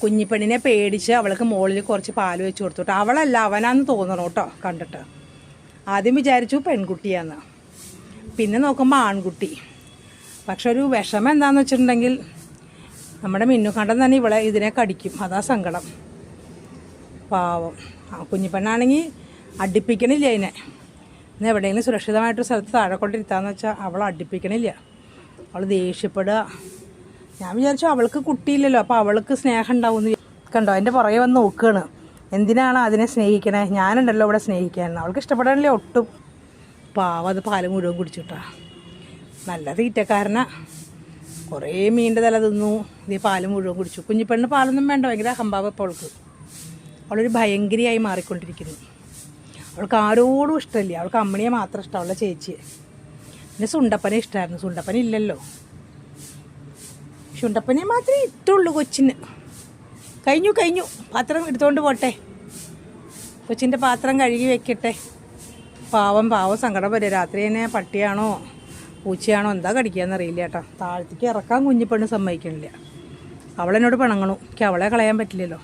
കുഞ്ഞിപ്പെണ്ണിനെ പേടിച്ച് അവൾക്ക് മുകളിൽ കുറച്ച് പാൽ വെച്ച് കൊടുത്തിട്ട് അവളല്ല അവനാന്ന് തോന്നണം കേട്ടോ കണ്ടിട്ട്. ആദ്യം വിചാരിച്ചു പെൺകുട്ടിയാന്ന്, പിന്നെ നോക്കുമ്പോൾ ആൺകുട്ടി. പക്ഷെ ഒരു വിഷമം എന്താണെന്ന് വെച്ചിട്ടുണ്ടെങ്കിൽ നമ്മുടെ മിന്നുകണ്ടൻ തന്നെ ഇതിനെ കടിക്കും, അതാ സങ്കടം. പാവം. കുഞ്ഞിപ്പെണ്ണാണെങ്കിൽ അടുപ്പിക്കണില്ല അതിനെ. ഇന്ന് എവിടെയെങ്കിലും സുരക്ഷിതമായിട്ടൊരു സ്ഥലത്ത് താഴെ കൊണ്ടിരുത്താന്ന് വെച്ചാൽ അവൾ അടുപ്പിക്കണില്ല. അവൾ ദേഷ്യപ്പെടുക. ഞാൻ വിചാരിച്ചു അവൾക്ക് കുട്ടിയില്ലല്ലോ, അപ്പോൾ അവൾക്ക് സ്നേഹം ഉണ്ടാവുമെന്ന്. കണ്ടോ, അതിൻ്റെ പുറകെ വന്ന് നോക്കുകയാണ്. എന്തിനാണ് അതിനെ സ്നേഹിക്കണേ? ഞാനുണ്ടല്ലോ ഇവിടെ സ്നേഹിക്കാൻ. അവൾക്ക് ഇഷ്ടപ്പെടാനില്ലേ ഒട്ടും. പാവം, അത് പാല് മുഴുവൻ കുടിച്ചിട്ടാ. നല്ല തീറ്റക്കാരനാ. കുറേ മീൻ്റെ തല തിന്നു, ഇത് പാല് മുഴുവൻ കുടിച്ചു. കുഞ്ഞിപ്പെണ്ണ് പാലൊന്നും വേണ്ട, ഭയങ്കര അഹംഭാവം ഇപ്പോൾ അവൾക്ക്. അവളൊരു ഭയങ്കരിയായി മാറിക്കൊണ്ടിരിക്കുന്നു. അവൾക്ക് ആരോടും ഇഷ്ടമില്ല. അവൾക്ക് അമ്മണിയെ മാത്രം ഇഷ്ടം, അവളുടെ ചേച്ചിയെ. പിന്നെ സുണ്ടപ്പനെ ഇഷ്ടമായിരുന്നു. സുണ്ടപ്പന ഇല്ലല്ലോ. ചുണ്ടപ്പനെ മാത്രമേ ഇട്ടുള്ളൂ കൊച്ചിന്. കഴിഞ്ഞു. പാത്രം എടുത്തുകൊണ്ട് പോട്ടെ. കൊച്ചിൻ്റെ പാത്രം കഴുകി വെക്കട്ടെ. പാവം സങ്കടം വരും. രാത്രി തന്നെ പട്ടിയാണോ പൂച്ചയാണോ എന്താ കടിക്കുകയെന്നറിയില്ല കേട്ടോ. താഴത്തേക്ക് ഇറക്കാൻ കുഞ്ഞിപ്പെണ്ണ് സമ്മതിക്കണില്ല. അവളെന്നോട് പിണങ്ങണു. എനിക്ക് അവളെ കളയാൻ പറ്റില്ലല്ലോ.